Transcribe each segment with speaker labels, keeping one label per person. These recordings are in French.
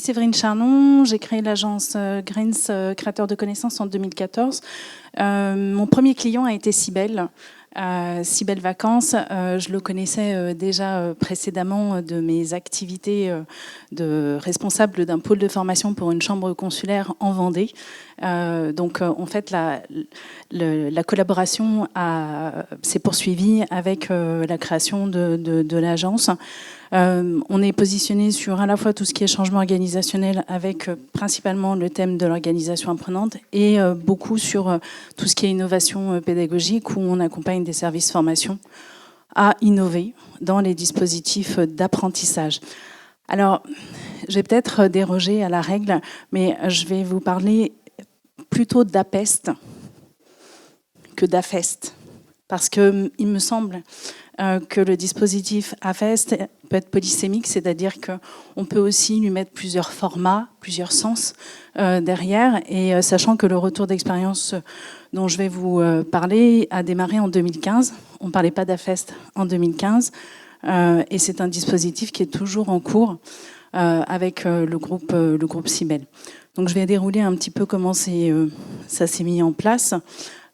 Speaker 1: Séverine Charnon, j'ai créé l'agence Greens, créateur de connaissances, en 2014. Mon premier client a été Cybelle. Cybelle Vacances, je le connaissais déjà précédemment de mes activités de responsable d'un pôle de formation pour une chambre consulaire en Vendée. Donc en fait la collaboration s'est poursuivie avec la création de l'agence. On est positionné sur à la fois tout ce qui est changement organisationnel avec principalement le thème de l'organisation apprenante et beaucoup sur tout ce qui est innovation pédagogique où on accompagne des services formation à innover dans les dispositifs d'apprentissage. Alors, je vais peut-être déroger à la règle, mais je vais vous parler plutôt d'APEST que d'AFEST, parce qu'il me semble que le dispositif AFEST peut être polysémique, c'est-à-dire qu'on peut aussi lui mettre plusieurs formats, plusieurs sens derrière, et sachant que le retour d'expérience dont je vais vous parler a démarré en 2015. On ne parlait pas d'AFEST en 2015, et c'est un dispositif qui est toujours en cours avec le groupe Cybelle. Donc je vais dérouler un petit peu comment ça s'est mis en place.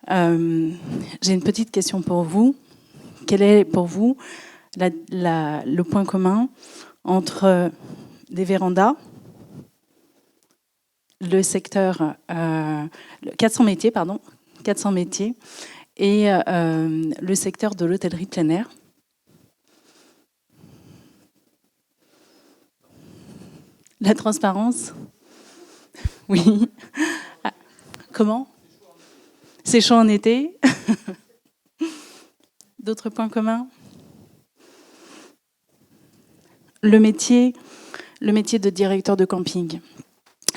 Speaker 1: J'ai une petite question pour vous. Quel est pour vous le point commun entre des vérandas, le secteur 400 métiers et le secteur de l'hôtellerie plein air? La transparence? Oui. Ah, comment? C'est chaud en été. D'autres points communs? Le métier de directeur de camping.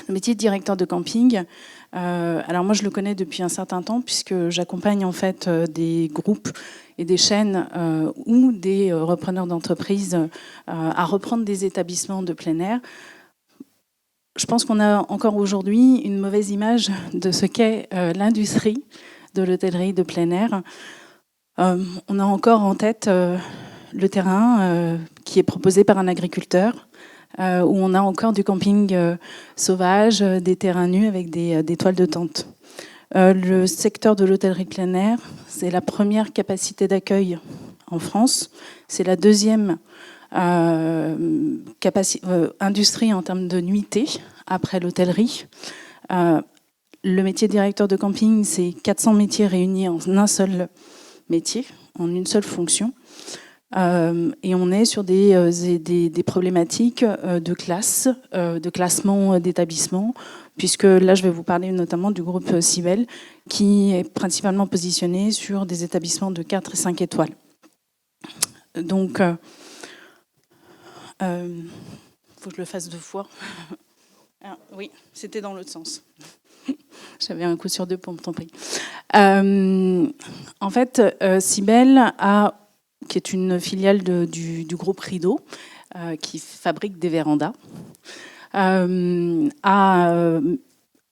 Speaker 1: Le métier de directeur de camping, alors moi je le connais depuis un certain temps puisque j'accompagne en fait des groupes et des chaînes ou des repreneurs d'entreprises à reprendre des établissements de plein air. Je pense qu'on a encore aujourd'hui une mauvaise image de ce qu'est l'industrie de l'hôtellerie de plein air. On a encore en tête le terrain qui est proposé par un agriculteur, où on a encore du camping sauvage, des terrains nus avec des toiles de tente. Le secteur de l'hôtellerie plein air, c'est la première capacité d'accueil en France. C'est la deuxième industrie en termes de nuitée après l'hôtellerie. Le métier de directeur de camping, c'est 400 métiers réunis en un seul métier, en une seule fonction. Et on est sur des problématiques de classe, de classement d'établissement, puisque là, je vais vous parler notamment du groupe Cybelle, qui est principalement positionné sur des établissements de 4 et 5 étoiles. Donc, faut que je le fasse 2 fois. Ah, oui, c'était dans l'autre sens. J'avais un coup sur 2 pour me tromper. En fait, Cybelle qui est une filiale du groupe Rideau, qui fabrique des vérandas, a,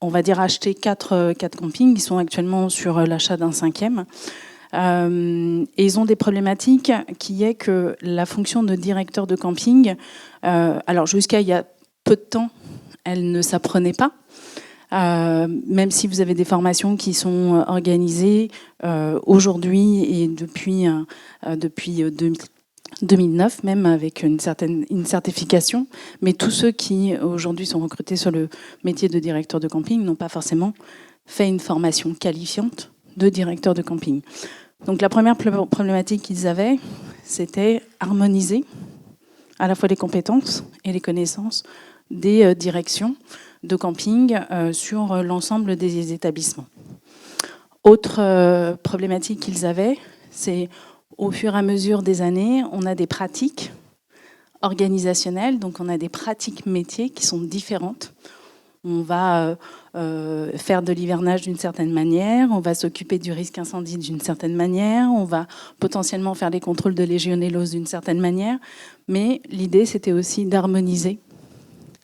Speaker 1: on va dire, acheté 4 campings. Ils sont actuellement sur l'achat d'un 5e. Et ils ont des problématiques qui est que la fonction de directeur de camping, alors jusqu'à il y a peu de temps, elle ne s'apprenait pas. Même si vous avez des formations qui sont organisées aujourd'hui et depuis 2009, même avec une certification, mais tous ceux qui aujourd'hui sont recrutés sur le métier de directeur de camping n'ont pas forcément fait une formation qualifiante de directeur de camping. Donc la première problématique qu'ils avaient, c'était harmoniser à la fois les compétences et les connaissances des directions de camping sur l'ensemble des établissements. Autre problématique qu'ils avaient, c'est au fur et à mesure des années, on a des pratiques organisationnelles, donc on a des pratiques métiers qui sont différentes. On va faire de l'hivernage d'une certaine manière, on va s'occuper du risque incendie d'une certaine manière, on va potentiellement faire les contrôles de légionellose d'une certaine manière, mais l'idée c'était aussi d'harmoniser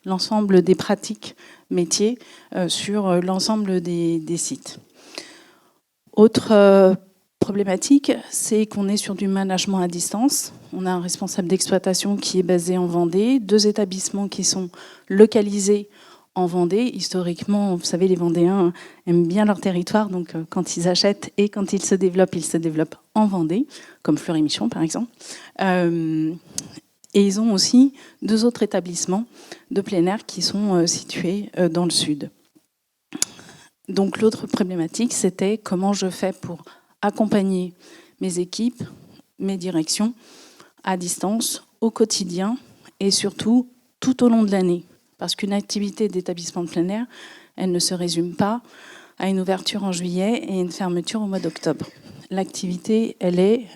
Speaker 1: l'ensemble des pratiques métiers sur l'ensemble des sites. Autre problématique, c'est qu'on est sur du management à distance. On a un responsable d'exploitation qui est basé en Vendée, 2 établissements qui sont localisés en Vendée. Historiquement, vous savez, les Vendéens aiment bien leur territoire, donc quand ils achètent et quand ils se développent en Vendée, comme Fleury-Michon par exemple. Et ils ont aussi 2 autres établissements de plein air qui sont situés dans le sud. Donc l'autre problématique, c'était comment je fais pour accompagner mes équipes, mes directions, à distance, au quotidien et surtout tout au long de l'année. Parce qu'une activité d'établissement de plein air, elle ne se résume pas à une ouverture en juillet et une fermeture au mois d'octobre. L'activité, elle est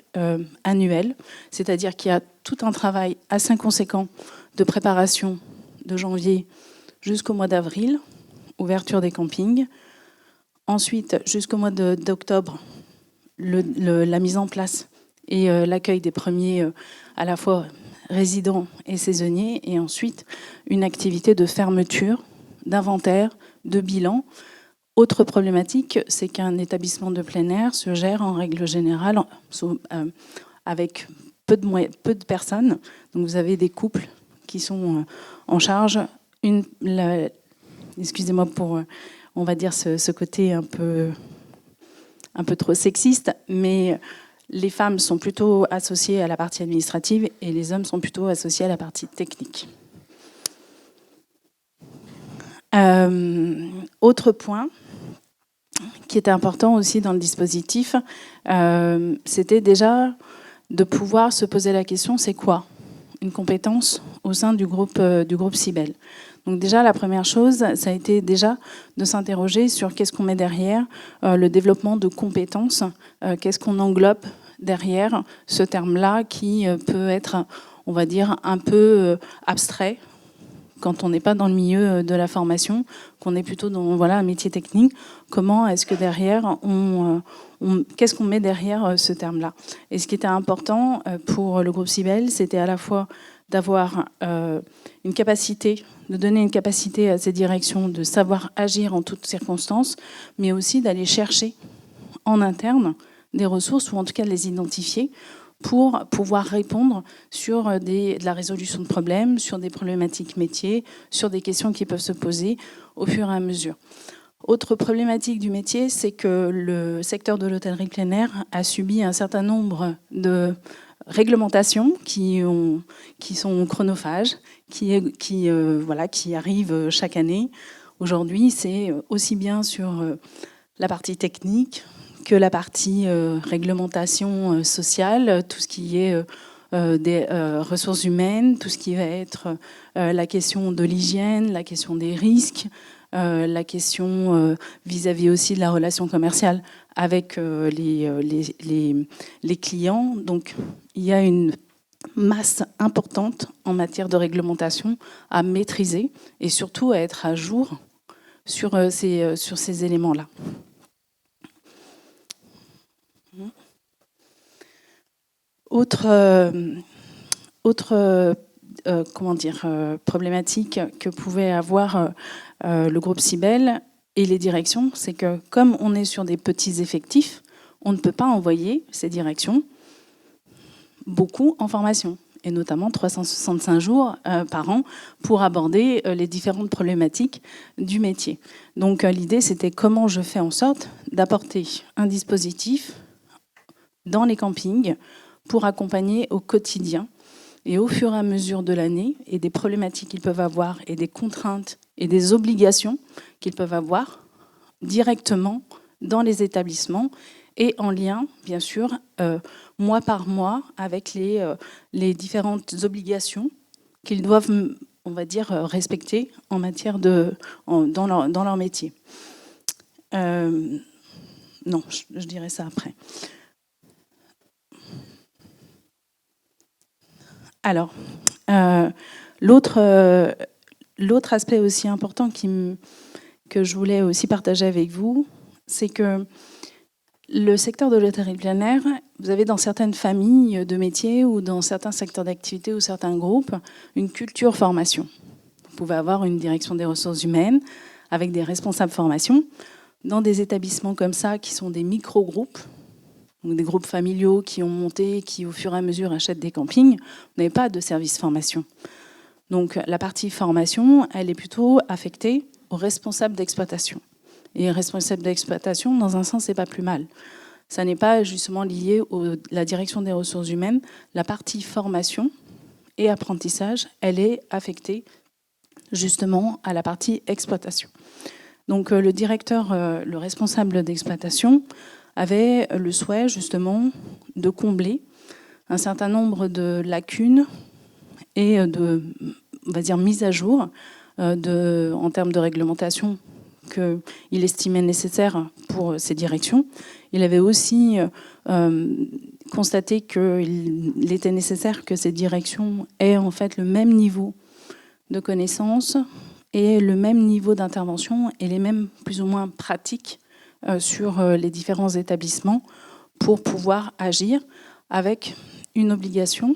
Speaker 1: annuelle, c'est-à-dire qu'il y a tout un travail assez conséquent de préparation de janvier jusqu'au mois d'avril, ouverture des campings. Ensuite, jusqu'au mois d'octobre, la mise en place et l'accueil des premiers à la fois résidents et saisonniers, et ensuite une activité de fermeture, d'inventaire, de bilan. Autre problématique, c'est qu'un établissement de plein air se gère en règle générale avec peu de personnes. Donc vous avez des couples qui sont en charge. Excusez-moi pour, on va dire, ce côté un peu trop sexiste, mais les femmes sont plutôt associées à la partie administrative et les hommes sont plutôt associés à la partie technique. Autre point qui était important aussi dans le dispositif, c'était déjà de pouvoir se poser la question, c'est quoi une compétence au sein du groupe Cybelle. Donc déjà, la première chose, ça a été déjà de s'interroger sur qu'est-ce qu'on met derrière le développement de compétences, qu'est-ce qu'on englobe derrière ce terme-là qui peut être, on va dire, un peu abstrait quand on n'est pas dans le milieu de la formation, qu'on est plutôt dans un métier technique. Comment est-ce que derrière, qu'est-ce qu'on met derrière ce terme-là? Et ce qui était important pour le groupe Cybelle, c'était à la fois d'avoir une capacité, de donner une capacité à ces directions de savoir agir en toutes circonstances, mais aussi d'aller chercher en interne des ressources, ou en tout cas de les identifier, pour pouvoir répondre sur de la résolution de problèmes, sur des problématiques métiers, sur des questions qui peuvent se poser au fur et à mesure. Autre problématique du métier, c'est que le secteur de l'hôtellerie plein air a subi un certain nombre de réglementations qui sont chronophages, qui arrivent chaque année. Aujourd'hui, c'est aussi bien sur la partie technique que la partie réglementation sociale, tout ce qui est des ressources humaines, tout ce qui va être la question de l'hygiène, la question des risques, la question vis-à-vis aussi de la relation commerciale avec les clients. Donc, il y a une masse importante en matière de réglementation à maîtriser et surtout à être à jour sur ces éléments-là. Autre problématique que pouvait avoir le groupe Cybelle et les directions, c'est que comme on est sur des petits effectifs, on ne peut pas envoyer ces directions beaucoup en formation, et notamment 365 jours par an pour aborder les différentes problématiques du métier. Donc l'idée, c'était comment je fais en sorte d'apporter un dispositif dans les campings pour accompagner au quotidien et au fur et à mesure de l'année et des problématiques qu'ils peuvent avoir et des contraintes et des obligations qu'ils peuvent avoir directement dans les établissements et en lien, bien sûr, mois par mois avec les différentes obligations qu'ils doivent, on va dire, respecter en matière dans leur métier. Non, je dirais ça après. Alors, l'autre aspect aussi important que je voulais aussi partager avec vous, c'est que le secteur de l'hôtellerie plein air, vous avez dans certaines familles de métiers ou dans certains secteurs d'activité ou certains groupes, une culture formation. Vous pouvez avoir une direction des ressources humaines avec des responsables formation. Dans des établissements comme ça, qui sont des micro-groupes, donc des groupes familiaux qui ont monté, qui au fur et à mesure achètent des campings, vous n'avez pas de service formation. Donc la partie formation, elle est plutôt affectée aux responsables d'exploitation. Et responsable d'exploitation, dans un sens, c'est pas plus mal. Ça n'est pas justement lié à la direction des ressources humaines. La partie formation et apprentissage, elle est affectée justement à la partie exploitation. Donc le directeur, le responsable d'exploitation, avait le souhait justement de combler un certain nombre de lacunes et de, on va dire, mise à jour en termes de réglementation qu'il estimait nécessaire pour ces directions. Il avait aussi constaté qu'il était nécessaire que ces directions aient en fait le même niveau de connaissances et le même niveau d'intervention et les mêmes plus ou moins pratiques sur les différents établissements pour pouvoir agir avec une obligation,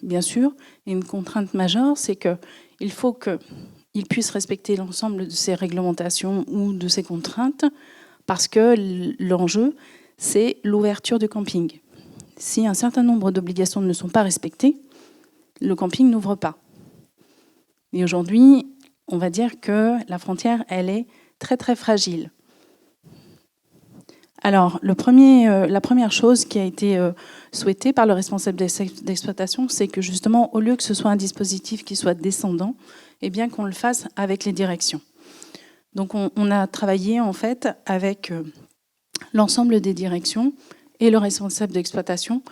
Speaker 1: bien sûr, et une contrainte majeure, c'est qu'il faut qu'ils puissent respecter l'ensemble de ces réglementations ou de ces contraintes parce que l'enjeu, c'est l'ouverture du camping. Si un certain nombre d'obligations ne sont pas respectées, le camping n'ouvre pas. Et aujourd'hui, on va dire que la frontière, elle est très très fragile. Alors, la première chose qui a été souhaitée par le responsable d'exploitation, c'est que justement, au lieu que ce soit un dispositif qui soit descendant, eh bien qu'on le fasse avec les directions. Donc, on a travaillé en fait avec l'ensemble des directions et le responsable d'exploitation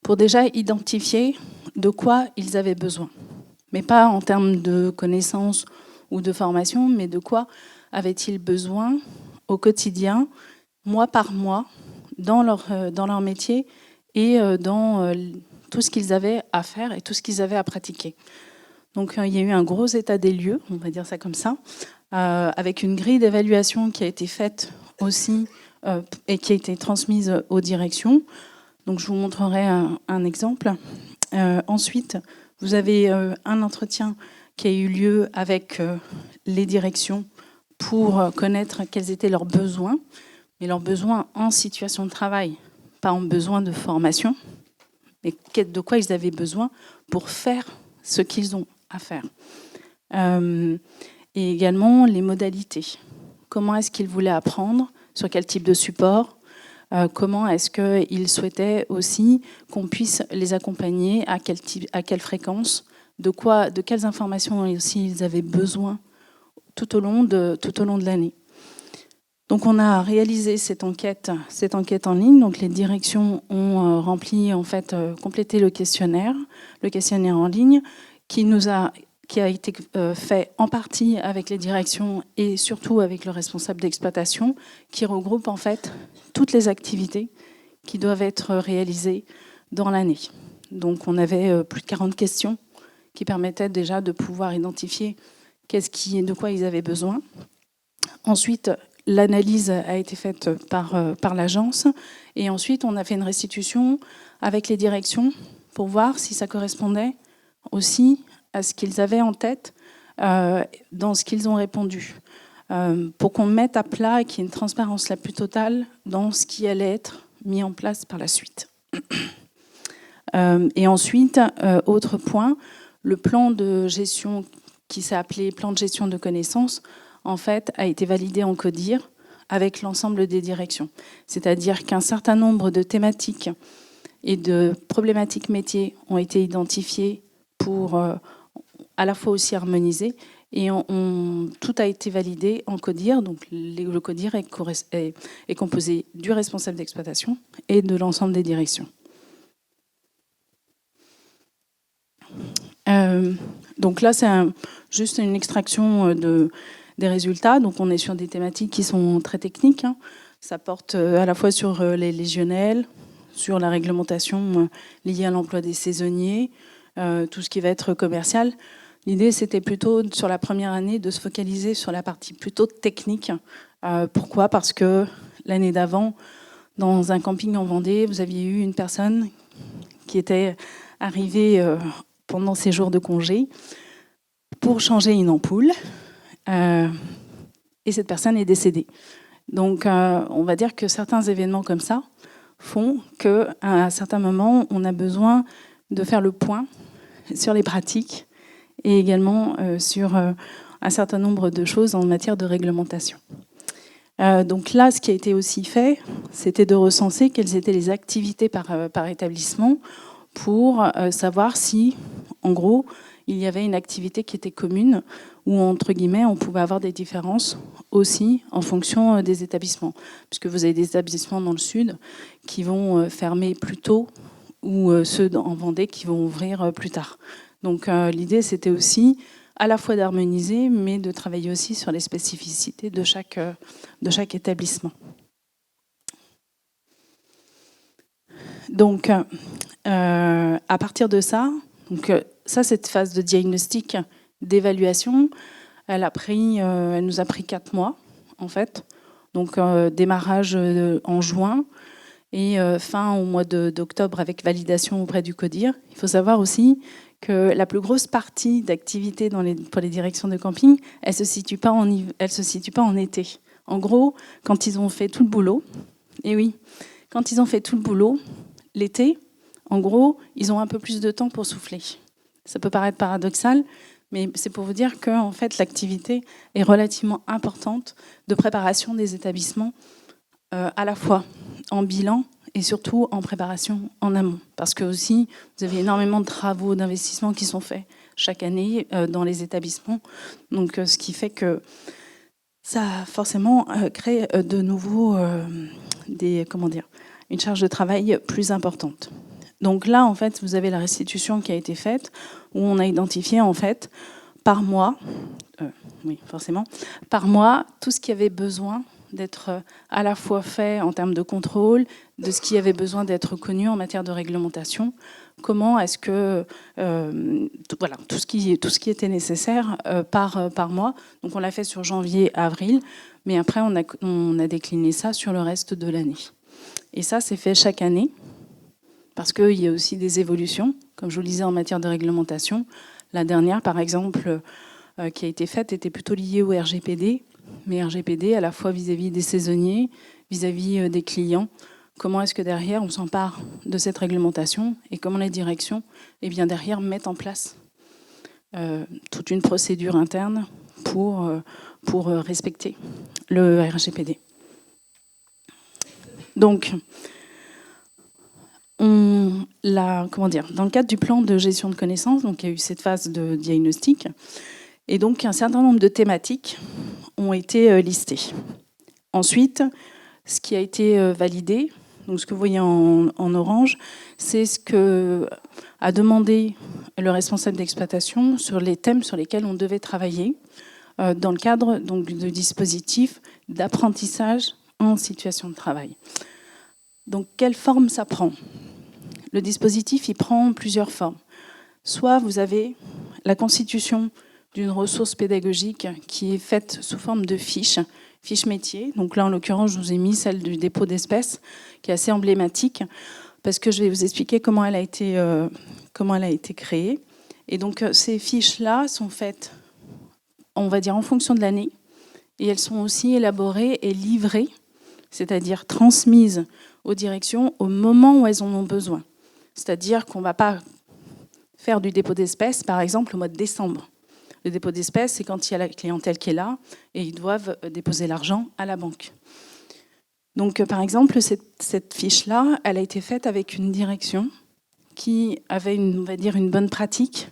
Speaker 1: pour déjà identifier de quoi ils avaient besoin. Mais pas en termes de connaissances ou de formation, mais de quoi avaient-ils besoin au quotidien, mois par mois, dans leur métier et dans tout ce qu'ils avaient à faire et tout ce qu'ils avaient à pratiquer. Donc il y a eu un gros état des lieux, on va dire ça comme ça, avec une grille d'évaluation qui a été faite aussi et qui a été transmise aux directions. Donc je vous montrerai un exemple. Ensuite, vous avez un entretien qui a eu lieu avec les directions pour connaître quels étaient leurs besoins, mais leurs besoins en situation de travail, pas en besoin de formation, mais de quoi ils avaient besoin pour faire ce qu'ils ont à faire. Et également les modalités. Comment est-ce qu'ils voulaient apprendre, sur quel type de support, comment est-ce qu'ils souhaitaient aussi qu'on puisse les accompagner, à quelle fréquence, de quelles informations aussi ils avaient besoin tout au long de l'année. Donc on a réalisé cette enquête en ligne. Donc les directions ont rempli, en fait, complété le questionnaire en ligne qui a été fait en partie avec les directions et surtout avec le responsable d'exploitation, qui regroupe en fait toutes les activités qui doivent être réalisées dans l'année. Donc on avait plus de 40 questions qui permettaient déjà de pouvoir identifier de quoi ils avaient besoin. Ensuite, l'analyse a été faite par l'agence et ensuite on a fait une restitution avec les directions pour voir si ça correspondait aussi à ce qu'ils avaient en tête dans ce qu'ils ont répondu, pour qu'on mette à plat et qu'il y ait une transparence la plus totale dans ce qui allait être mis en place par la suite. Et ensuite, autre point, le plan de gestion qui s'est appelé plan de gestion de connaissances, en fait, a été validé en CODIR avec l'ensemble des directions. C'est-à-dire qu'un certain nombre de thématiques et de problématiques métiers ont été identifiées pour à la fois aussi harmoniser, et tout a été validé en CODIR. Donc le CODIR est composé du responsable d'exploitation et de l'ensemble des directions. Donc là, c'est juste une extraction des résultats. Donc on est sur des thématiques qui sont très techniques. Ça porte à la fois sur les légionnels, sur la réglementation liée à l'emploi des saisonniers, tout ce qui va être commercial. L'idée, c'était plutôt, sur la première année, de se focaliser sur la partie plutôt technique. Pourquoi ? Parce que l'année d'avant, dans un camping en Vendée, vous aviez eu une personne qui était arrivée pendant ses jours de congé pour changer une ampoule. Et cette personne est décédée. Donc, on va dire que certains événements comme ça font qu'à un certain moment, on a besoin de faire le point sur les pratiques et également sur un certain nombre de choses en matière de réglementation. Donc là, ce qui a été aussi fait, c'était de recenser quelles étaient les activités par établissement pour savoir si, en gros, il y avait une activité qui était commune ou, entre guillemets, on pouvait avoir des différences aussi en fonction des établissements. Puisque vous avez des établissements dans le sud qui vont fermer plus tôt ou ceux en Vendée qui vont ouvrir plus tard. Donc l'idée, c'était aussi à la fois d'harmoniser, mais de travailler aussi sur les spécificités de chaque établissement. Donc, à partir de ça, cette phase de diagnostic, d'évaluation, elle nous a pris 4 mois, en fait. Donc, démarrage en juin et fin au mois d'octobre avec validation auprès du CODIR. Il faut savoir aussi que la plus grosse partie d'activité pour les directions de camping, elle ne se situe pas en été. En gros, quand ils ont fait tout le boulot, et oui, quand ils ont fait tout le boulot, l'été, en gros, ils ont un peu plus de temps pour souffler. Ça peut paraître paradoxal, mais c'est pour vous dire que en fait, l'activité est relativement importante de préparation des établissements, à la fois en bilan et surtout en préparation en amont. Parce que aussi, vous avez énormément de travaux, d'investissements qui sont faits chaque année dans les établissements. Donc, ce qui fait que ça forcément crée de nouveau une charge de travail plus importante. Donc là, en fait, vous avez la restitution qui a été faite, où on a identifié, en fait, par mois, par mois, tout ce qui avait besoin d'être à la fois fait en termes de contrôle, de ce qui avait besoin d'être connu en matière de réglementation. Comment est-ce que tout ce qui était nécessaire par mois. Donc on l'a fait sur janvier, avril, mais après on a décliné ça sur le reste de l'année. Et ça, c'est fait chaque année parce qu'il y a aussi des évolutions, comme je vous le disais en matière de réglementation. La dernière, par exemple, qui a été faite était plutôt liée au RGPD, mais RGPD à la fois vis-à-vis des saisonniers, vis-à-vis des clients. Comment est-ce que derrière on s'empare de cette réglementation et comment les directions, derrière, mettent en place toute une procédure interne pour respecter le RGPD. Donc, dans le cadre du plan de gestion de connaissances, donc il y a eu cette phase de diagnostic, et donc un certain nombre de thématiques ont été listées. Ensuite, ce qui a été validé, donc ce que vous voyez en orange, c'est ce que a demandé le responsable d'exploitation sur les thèmes sur lesquels on devait travailler dans le cadre donc, du dispositif d'apprentissage en situation de travail. Donc, quelle forme ça prend ? Le dispositif, il prend plusieurs formes. Soit vous avez la constitution d'une ressource pédagogique qui est faite sous forme de fiches métiers. Donc là, en l'occurrence, je vous ai mis celle du dépôt d'espèces, qui est assez emblématique, parce que je vais vous expliquer comment elle a été créée. Et donc, ces fiches-là sont faites, on va dire, en fonction de l'année, et elles sont aussi élaborées et livrées, c'est-à-dire transmises aux directions au moment où elles en ont besoin. C'est-à-dire qu'on ne va pas faire du dépôt d'espèces, par exemple, au mois de décembre. Le dépôt d'espèces, c'est quand il y a la clientèle qui est là et ils doivent déposer l'argent à la banque. Donc, par exemple, cette fiche-là, elle a été faite avec une direction qui avait une bonne pratique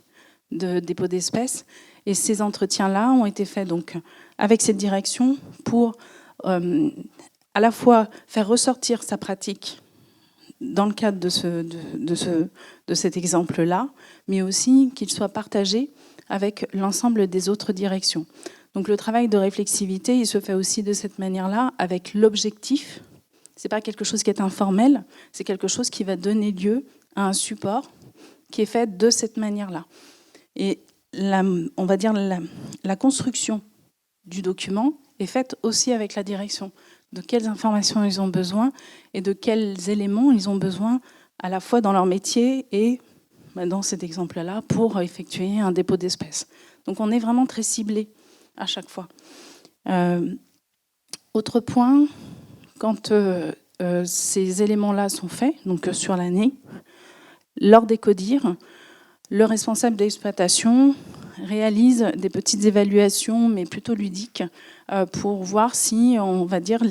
Speaker 1: de dépôt d'espèces. Et ces entretiens-là ont été faits donc, avec cette direction pour à la fois faire ressortir sa pratique dans le cadre de cet exemple-là, mais aussi qu'il soit partagé avec l'ensemble des autres directions. Donc le travail de réflexivité, il se fait aussi de cette manière-là, avec l'objectif. Ce n'est pas quelque chose qui est informel, c'est quelque chose qui va donner lieu à un support qui est fait de cette manière-là. Et on va dire la construction du document est faite aussi avec la direction. De quelles informations ils ont besoin et de quels éléments ils ont besoin à la fois dans leur métier et dans cet exemple-là pour effectuer un dépôt d'espèces. Donc on est vraiment très ciblé à chaque fois. Autre point, quand ces éléments-là sont faits, donc sur l'année, lors des CODIR, le responsable d'exploitation réalise des petites évaluations, mais plutôt ludiques, pour voir si, on va dire,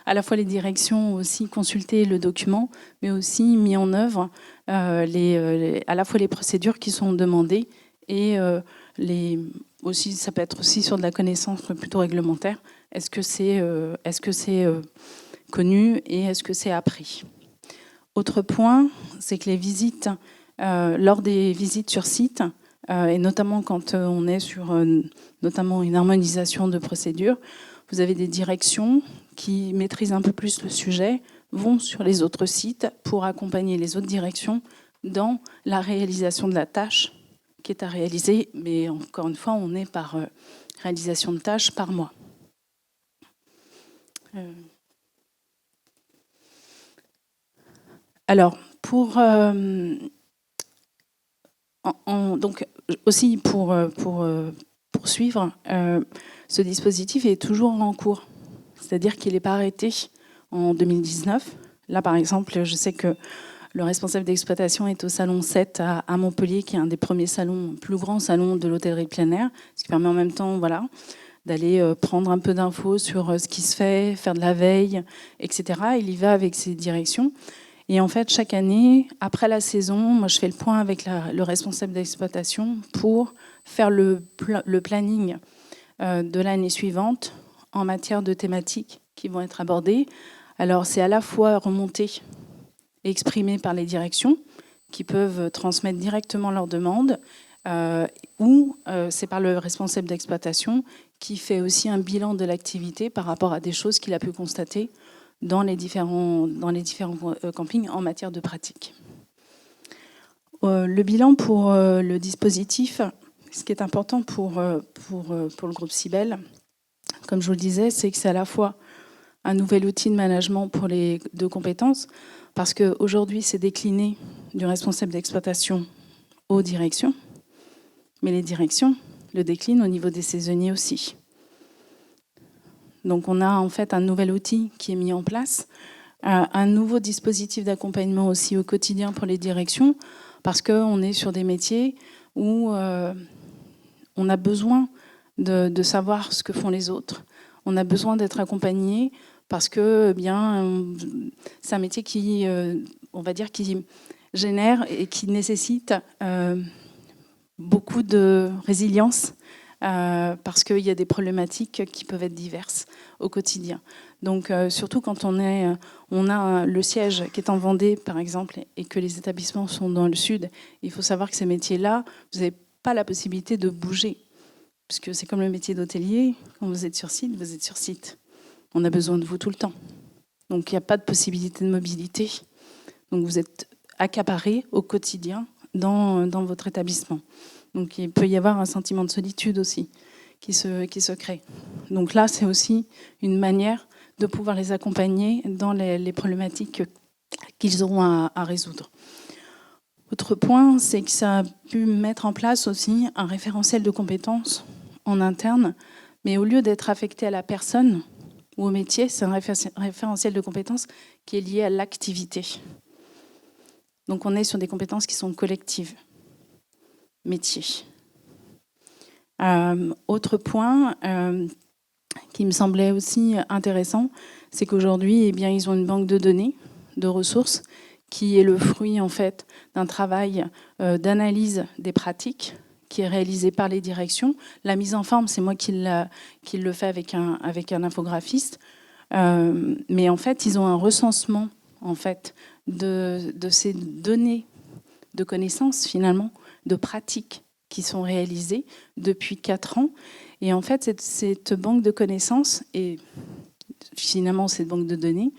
Speaker 1: à la fois les directions ont aussi consulté le document, mais aussi mis en œuvre à la fois les procédures qui sont demandées et aussi, ça peut être aussi sur de la connaissance plutôt réglementaire. Est-ce que c'est connu et est-ce que c'est appris? Autre point, c'est que les visites, lors des visites sur site, et notamment quand on est sur notamment une harmonisation de procédures, vous avez des directions qui maîtrisent un peu plus le sujet, vont sur les autres sites pour accompagner les autres directions dans la réalisation de la tâche qui est à réaliser. Mais encore une fois, on est par réalisation de tâches par mois. Alors, donc aussi pour poursuivre, ce dispositif est toujours en cours. C'est-à-dire qu'il n'est pas arrêté en 2019. Là, par exemple, je sais que le responsable d'exploitation est au Salon 7 à Montpellier, qui est un des premiers salons, plus grands salons de l'hôtellerie plein air, ce qui permet en même temps d'aller prendre un peu d'infos sur ce qui se fait, faire de la veille, etc. Il y va avec ses directions. Et en fait, chaque année, après la saison, moi, je fais le point avec le responsable d'exploitation pour faire le planning de l'année suivante en matière de thématiques qui vont être abordées. Alors, c'est à la fois remonté et exprimé par les directions qui peuvent transmettre directement leurs demandes ou c'est par le responsable d'exploitation qui fait aussi un bilan de l'activité par rapport à des choses qu'il a pu constater dans les différents campings en matière de pratique. Le bilan pour le dispositif, ce qui est important pour le groupe Cybelle, comme je vous le disais, c'est que c'est à la fois un nouvel outil de management pour les deux compétences, parce qu'aujourd'hui, c'est décliné du responsable d'exploitation aux directions, mais les directions le déclinent au niveau des saisonniers aussi. Donc on a en fait un nouvel outil qui est mis en place, un nouveau dispositif d'accompagnement aussi au quotidien pour les directions, parce qu'on est sur des métiers où on a besoin de savoir ce que font les autres. On a besoin d'être accompagné parce que c'est un métier qui, on va dire, qui génère et qui nécessite beaucoup de résilience. Parce qu'il y a des problématiques qui peuvent être diverses au quotidien. Donc surtout quand on a le siège qui est en Vendée, par exemple, et que les établissements sont dans le sud, il faut savoir que ces métiers-là, vous n'avez pas la possibilité de bouger. Parce que c'est comme le métier d'hôtelier, quand vous êtes sur site, vous êtes sur site. On a besoin de vous tout le temps. Donc il n'y a pas de possibilité de mobilité. Donc vous êtes accaparé au quotidien dans votre établissement. Donc il peut y avoir un sentiment de solitude aussi qui se crée. Donc là, c'est aussi une manière de pouvoir les accompagner dans les problématiques qu'ils auront à résoudre. Autre point, c'est que ça a pu mettre en place aussi un référentiel de compétences en interne, mais au lieu d'être affecté à la personne ou au métier, c'est un référentiel de compétences qui est lié à l'activité. Donc on est sur des compétences qui sont collectives. Métier. Autre point qui me semblait aussi intéressant, c'est qu'aujourd'hui, ils ont une banque de données, de ressources, qui est le fruit en fait d'un travail d'analyse des pratiques qui est réalisé par les directions. La mise en forme, c'est moi qui le fais avec un infographiste. Mais en fait, ils ont un recensement en fait de ces données de connaissances finalement, de pratiques qui sont réalisées depuis 4 ans. Et en fait, cette banque de connaissances, et finalement cette banque de données,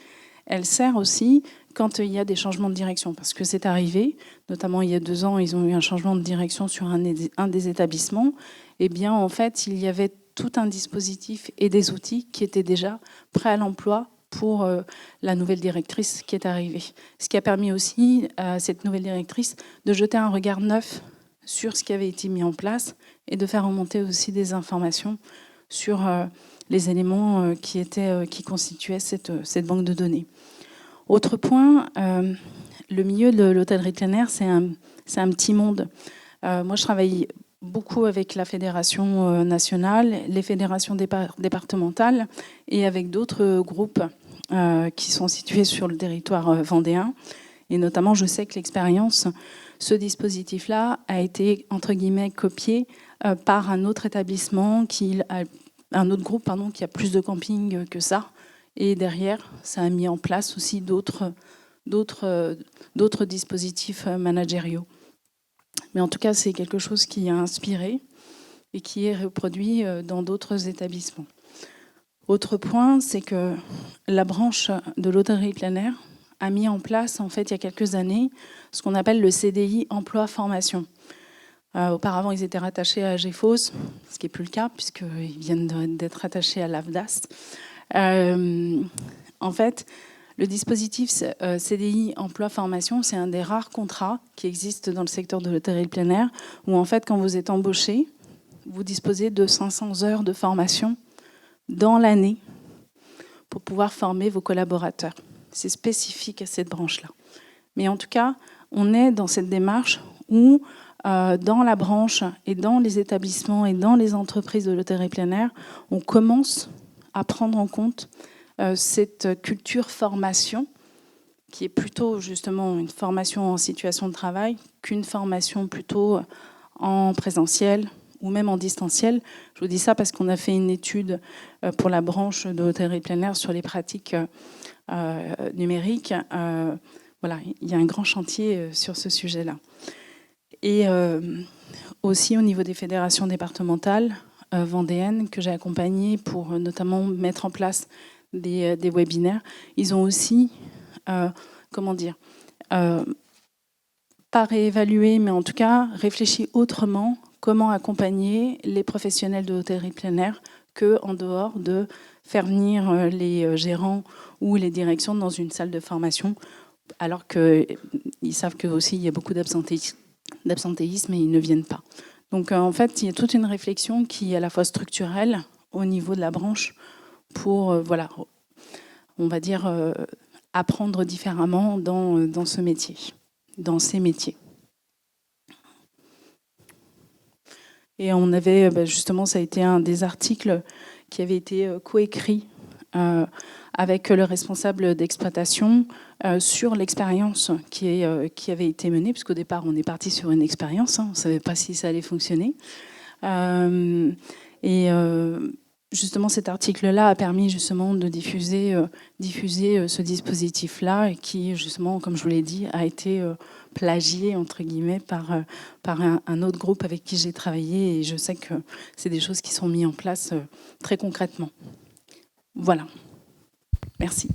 Speaker 1: elle sert aussi quand il y a des changements de direction. Parce que c'est arrivé, notamment il y a 2 ans, ils ont eu un changement de direction sur un des établissements. Eh bien, en fait, il y avait tout un dispositif et des outils qui étaient déjà prêts à l'emploi pour la nouvelle directrice qui est arrivée. Ce qui a permis aussi à cette nouvelle directrice de jeter un regard neuf sur ce qui avait été mis en place et de faire remonter aussi des informations sur les éléments qui constituaient cette banque de données. Autre point, le milieu de l'hôtellerie plein air, c'est un petit monde. Moi, je travaille beaucoup avec la fédération nationale, les fédérations départementales et avec d'autres groupes qui sont situés sur le territoire vendéen. Et notamment, je sais que l'expérience, ce dispositif-là a été, entre guillemets, copié par un autre établissement, un autre groupe qui a plus de camping que ça. Et derrière, ça a mis en place aussi d'autres dispositifs managériaux. Mais en tout cas, c'est quelque chose qui a inspiré et qui est reproduit dans d'autres établissements. Autre point, c'est que la branche de l'hôtellerie plein air a mis en place, en fait, il y a quelques années, ce qu'on appelle le CDI emploi-formation. Auparavant, ils étaient rattachés à GEFOS, ce qui n'est plus le cas, puisqu'ils viennent d'être rattachés à l'AFDAS. En fait, le dispositif CDI emploi-formation, c'est un des rares contrats qui existent dans le secteur de l'hôtellerie plein air, où en fait, quand vous êtes embauché, vous disposez de 500 heures de formation dans l'année pour pouvoir former vos collaborateurs. C'est spécifique à cette branche-là. Mais en tout cas, on est dans cette démarche où, dans la branche et dans les établissements et dans les entreprises de l'hôtellerie plein air, on commence à prendre en compte cette culture formation, qui est plutôt justement une formation en situation de travail qu'une formation plutôt en présentiel ou même en distanciel. Je vous dis ça parce qu'on a fait une étude pour la branche de l'hôtellerie plein air sur les pratiques numériques. Voilà, il y a un grand chantier sur ce sujet-là. Et aussi au niveau des fédérations départementales vendéennes que j'ai accompagnées pour notamment mettre en place des webinaires, ils ont aussi, pas réévalué, mais en tout cas réfléchi autrement comment accompagner les professionnels de l'hôtellerie plein air qu'en dehors de faire venir les gérants ou les directions dans une salle de formation, alors qu'ils savent qu'aussi il y a beaucoup d'absentéisme et ils ne viennent pas. Donc en fait, il y a toute une réflexion qui est à la fois structurelle au niveau de la branche pour, on va dire, apprendre différemment dans ce métier, dans ces métiers. Et on avait, justement, ça a été un des articles qui avait été coécrit avec le responsable d'exploitation sur l'expérience qui avait été menée, puisqu'au départ, on est parti sur une expérience, on ne savait pas si ça allait fonctionner. Justement, cet article-là a permis justement de diffuser ce dispositif-là, qui, justement, comme je vous l'ai dit, a été plagié, entre guillemets, par un autre groupe avec qui j'ai travaillé. Et je sais que c'est des choses qui sont mises en place très concrètement. Voilà. Merci.